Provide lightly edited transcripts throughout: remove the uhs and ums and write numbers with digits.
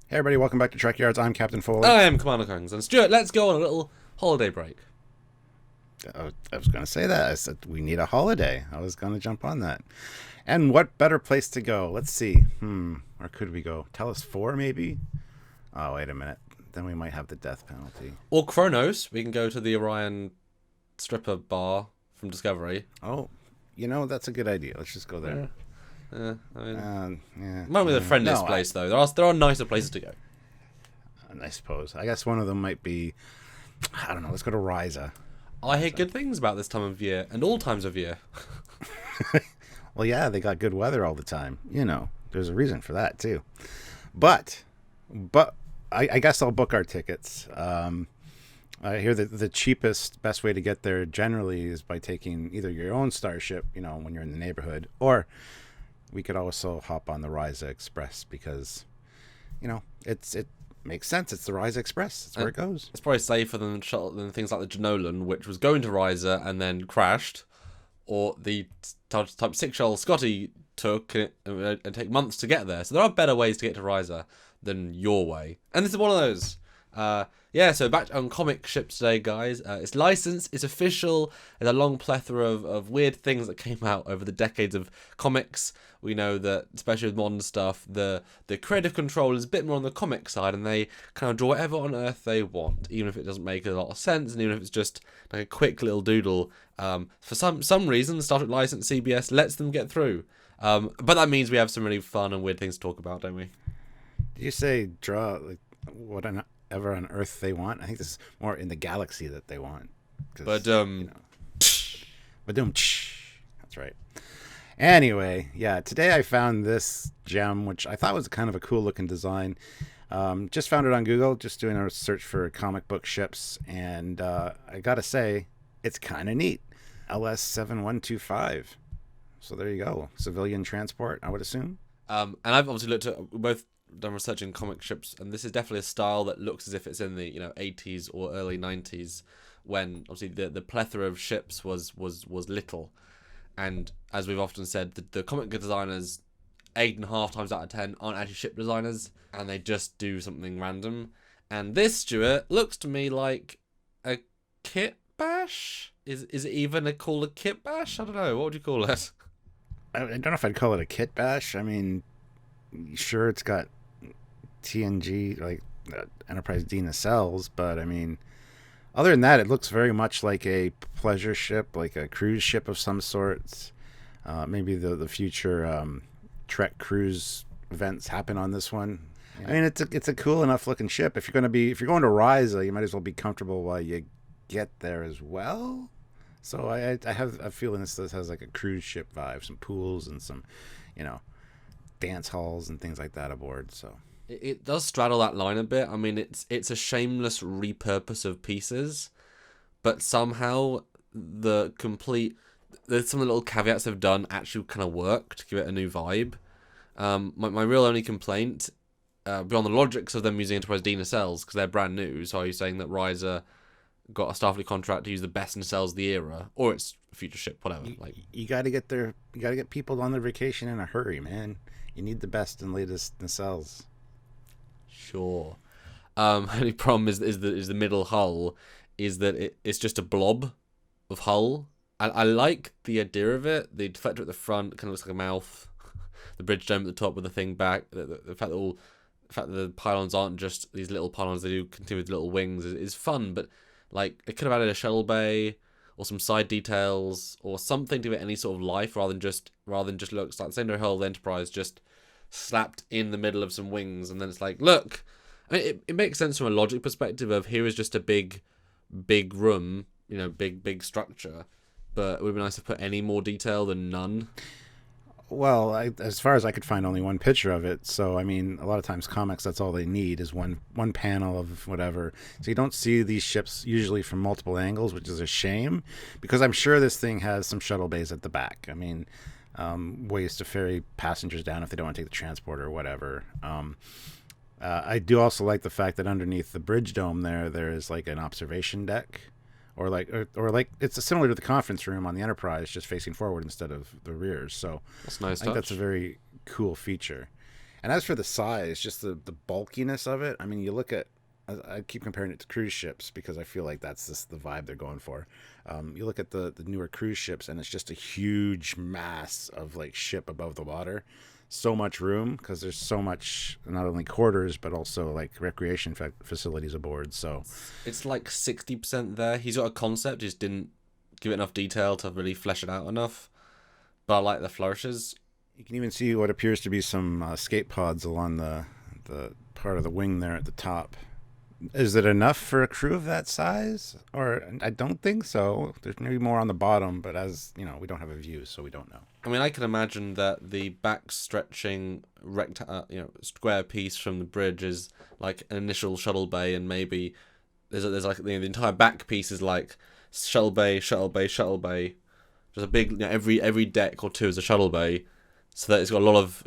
Hey everybody, welcome back to Trekyards. I'm Captain Foley. I am Commander Kongs, and Stuart, let's go on a little holiday break. I was going to say that. I said we need a holiday. I was going to jump on that. And what better place to go? Let's see. Where could we go? Tellus 4 maybe? Oh, wait a minute. Then we might have the death penalty. Or Kronos, we can go to the Orion stripper bar from Discovery. Oh, that's a good idea. Let's just go there. Might be the friendliest place, though. There are nicer places to go. I suppose. I guess one of them might be, I don't know, let's go to Risa. I hear good things about this time of year, and all times of year. Well, yeah, they got good weather all the time. There's a reason for that, too. But I guess I'll book our tickets. I hear that the cheapest, best way to get there generally is by taking either your own starship, when you're in the neighborhood, or we could also hop on the Risa Express because, it makes sense. It's the Risa Express. That's where it goes. It's probably safer than things like the Janolan, which was going to Risa and then crashed, or the Type 6 shuttle Scotty took and take months to get there. So there are better ways to get to Risa than your way. And this is one of those. So back on comic ships today, guys. It's licensed, it's official. There's a long plethora of weird things that came out over the decades of comics. We know that, especially with modern stuff, the creative control is a bit more on the comic side, and they kind of draw whatever on earth they want, even if it doesn't make a lot of sense, and even if it's just like a quick little doodle. For some reason, Star Trek license CBS lets them get through. But that means we have some really fun and weird things to talk about, don't we? Did you say draw like whatever on Earth they want? I think this is more in the galaxy that they want. But that's right. Anyway, yeah, today I found this gem, which I thought was kind of a cool looking design. Just found it on Google, just doing a search for comic book ships, and I gotta say, it's kind of neat. LS7125. So there you go. Civilian transport, I would assume. And I've obviously looked at both done research in comic ships, and this is definitely a style that looks as if it's in the 80s or early 90s, when obviously the plethora of ships was little. And as we've often said, the comic designers 8.5 times out of 10 aren't actually ship designers, and they just do something random. And this, Stuart, looks to me like a kit bash. Is it even called a kit bash? I don't know. What would you call it? I don't know if I'd call it a kit bash. I mean, sure, it's got TNG, like Enterprise D nacelles, but I mean, other than that, it looks very much like a pleasure ship, like a cruise ship of some sorts. Maybe the future Trek cruise events happen on this one. Yeah. I mean, it's a cool enough looking ship. If you're going to Risa, you might as well be comfortable while you get there as well. So I have a feeling this has like a cruise ship vibe, some pools and some, dance halls and things like that aboard. So it does straddle that line a bit. I mean, it's a shameless repurpose of pieces, but somehow some of the little caveats they've done actually kind of work to give it a new vibe. My real only complaint, beyond the logics of them using Enterprise D nacelles because they're brand new. So are you saying that Risa got a Starfleet contract to use the best nacelles of the era, or it's a future ship, whatever? You got to get people on their vacation in a hurry, man. You need the best and latest nacelles. Sure. Only problem is the middle hull is that it's just a blob of hull. I like the idea of it. The deflector at the front kind of looks like a mouth. The bridge dome at the top with the thing back. The fact that the pylons aren't just these little pylons, they do continue with little wings is fun, but like they could have added a shuttle bay or some side details or something to give it any sort of life rather than just looks like the same hull of the Enterprise just slapped in the middle of some wings, and then it's like, look. I mean, it makes sense from a logic perspective of here is just a big room, big structure, but it would be nice to put any more detail than none. Well, as far as I could find, only one picture of it. So, I mean, a lot of times comics, that's all they need is one panel of whatever. So you don't see these ships usually from multiple angles, which is a shame, because I'm sure this thing has some shuttle bays at the back. I mean, ways to ferry passengers down if they don't want to take the transporter or whatever. I do also like the fact that underneath the bridge dome there is like an observation deck. Or like it's similar to the conference room on the Enterprise, just facing forward instead of the rears. So that's nice. I think that's a very cool feature. And as for the size, just the bulkiness of it, I mean, you look at, I keep comparing it to cruise ships because I feel like that's just the vibe they're going for. You look at the newer cruise ships, and it's just a huge mass of like ship above the water. So much room because there's so much, not only quarters, but also like recreation facilities aboard. So It's like 60% there. He's got a concept, just didn't give it enough detail to really flesh it out enough. But I like the flourishes. you can even see what appears to be some escape pods along the part of the wing there at the top. Is it enough for a crew of that size? Or I don't think so. There's maybe more on the bottom, but as you know, we don't have a view, so we don't know. I mean, I can imagine that the back stretching square piece from the bridge is like an initial shuttle bay, and maybe there's like the entire back piece is like shuttle bay, shuttle bay, shuttle bay. Just a big, every deck or two is a shuttle bay, so that it's got a lot of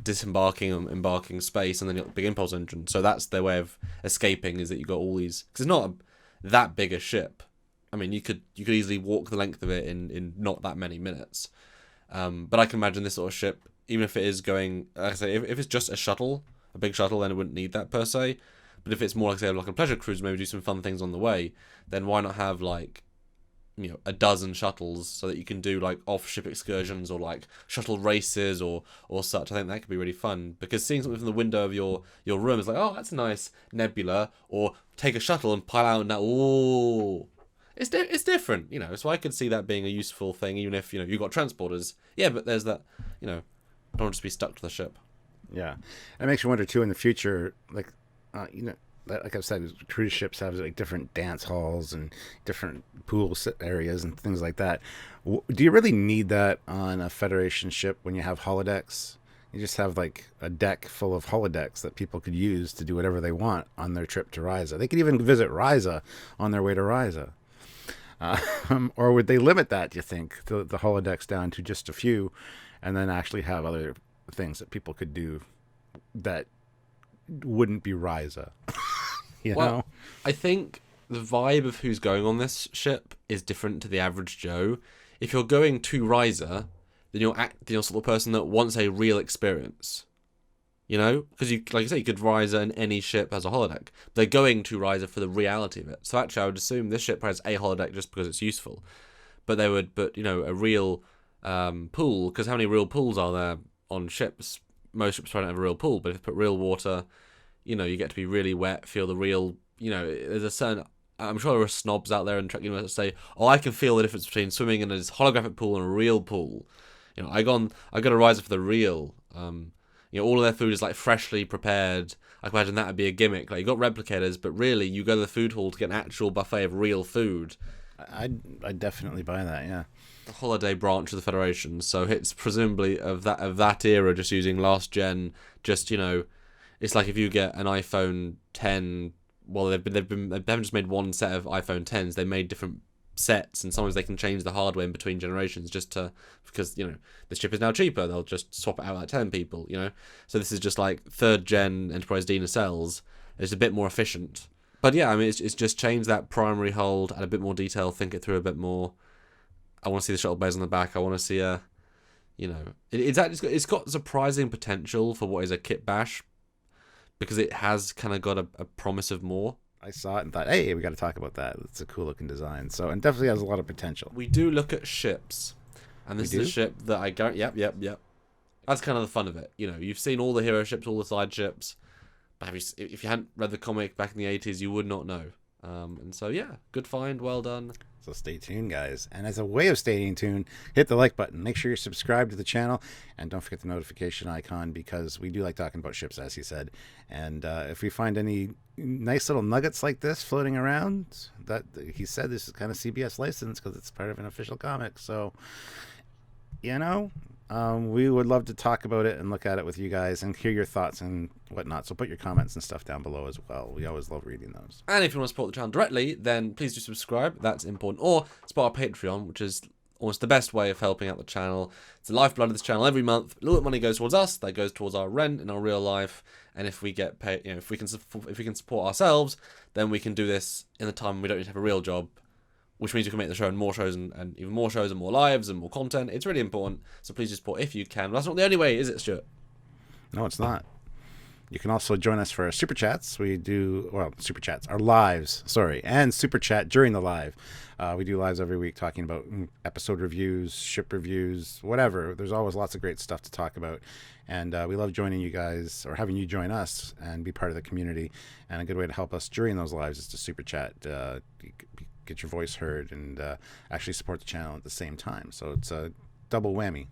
disembarking and embarking space, and then you've got the big impulse engine. So that's their way of escaping, is that you've got all these, because it's not that big a ship. I mean, you could easily walk the length of it in not that many minutes. But I can imagine this sort of ship, even if it is going, like I say, if it's just a shuttle, a big shuttle, then it wouldn't need that per se. But if it's more like, say, like a pleasure cruise, maybe do some fun things on the way, then why not have like, a dozen shuttles so that you can do like off-ship excursions or like shuttle races or such. I think that could be really fun, because seeing something from the window of your room is like, oh, that's a nice nebula, or take a shuttle and pile out and that, oh, it's different, so I could see that being a useful thing, even if you got transporters. Yeah, but there's that, don't want to just be stuck to the ship. Yeah, it makes you wonder too in the future, like like I've said, cruise ships have like different dance halls and different pool areas and things like that. Do you really need that on a Federation ship when you have holodecks? You just have like a deck full of holodecks that people could use to do whatever they want on their trip to Risa. They could even visit Risa on their way to Risa. Or would they limit that, do you think, the holodecks down to just a few, and then actually have other things that people could do that wouldn't be Risa? Know? I think the vibe of who's going on this ship is different to the average Joe. If you're going to Risa, then you're sort of person that wants a real experience. Because like you say, you could Risa in any ship as a holodeck. They're going to Risa for the reality of it. So actually, I would assume this ship has a holodeck just because it's useful. But they would, a real pool, because how many real pools are there on ships? Most ships don't have a real pool, but if you put real water, you get to be really wet, feel the real, there's a certain, I'm sure there are snobs out there in Trek Universe that say, oh, I can feel the difference between swimming in a holographic pool and a real pool. I go to Risa for the real. All of their food is like freshly prepared. I can imagine that would be a gimmick. Like, you got replicators, but really you go to the food hall to get an actual buffet of real food. I'd definitely buy that, yeah. The holiday branch of the Federation, so it's presumably of that era, just using last gen. Just it's like if you get an iPhone 10. Well, they haven't just made one set of iPhone 10s. They made different sets, and sometimes they can change the hardware in between generations because this chip is now cheaper. They'll just swap it out like 10 people. So this is just like third gen Enterprise D nacelles. It's a bit more efficient. But yeah, I mean, it's just changed that primary hold, add a bit more detail, think it through a bit more. I want to see the shuttle bays on the back. I want to see it's got surprising potential for what is a kit bash, because it has kind of got a promise of more. I saw it and thought, hey, we got to talk about that. It's a cool looking design. So, and definitely has a lot of potential. We do look at ships, and this is a ship that I go, yep. That's kind of the fun of it. You've seen all the hero ships, all the side ships, but if you hadn't read the comic back in the 80s, you would not know. And so, yeah, good find, well done. So stay tuned, guys. And as a way of staying tuned, hit the like button. Make sure you're subscribed to the channel. And don't forget the notification icon, because we do like talking about ships, as he said. And if we find any nice little nuggets like this floating around, that he said this is kind of CBS licensed because it's part of an official comic. So, we would love to talk about it and look at it with you guys and hear your thoughts and whatnot. So put your comments and stuff down below as well. We always love reading those. And if you want to support the channel directly, then please do subscribe. That's important. Or support our Patreon, which is almost the best way of helping out the channel. It's the lifeblood of this channel. Every month, a little bit of money goes towards us. That goes towards our rent in our real life. And if we get paid, if we can support ourselves, then we can do this in the time we don't need to have a real job, which means you can make the show and more shows and even more shows and more lives and more content. It's really important. So please just support if you can. But that's not the only way, is it, Stuart? No, it's not. You can also join us for our super chats. We do, well, super chats, our lives, sorry, and super chat during the live. We do lives every week talking about episode reviews, ship reviews, whatever. There's always lots of great stuff to talk about. And we love joining you guys, or having you join us and be part of the community. And a good way to help us during those lives is to super chat, get your voice heard, and actually support the channel at the same time. So it's a double whammy.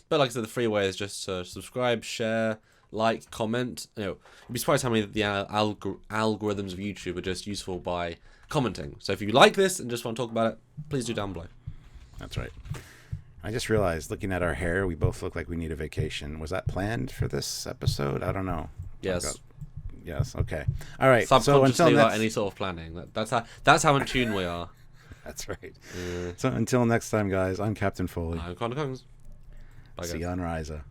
But like I said, the free way is just subscribe, share, like, comment. You'd be surprised how many of the algorithms of YouTube are just useful by commenting. So if you like this and just want to talk about it, please do down below. That's right. I just realized, looking at our hair, we both look like we need a vacation. Was that planned for this episode? I don't know. Yes. Yes. Okay. All right. Subconsciously, so without any sort of planning. That's how in tune we are. That's right. So until next time, guys, I'm Captain Foley. I'm Connor Combs. Bye, guys. See you on Risa.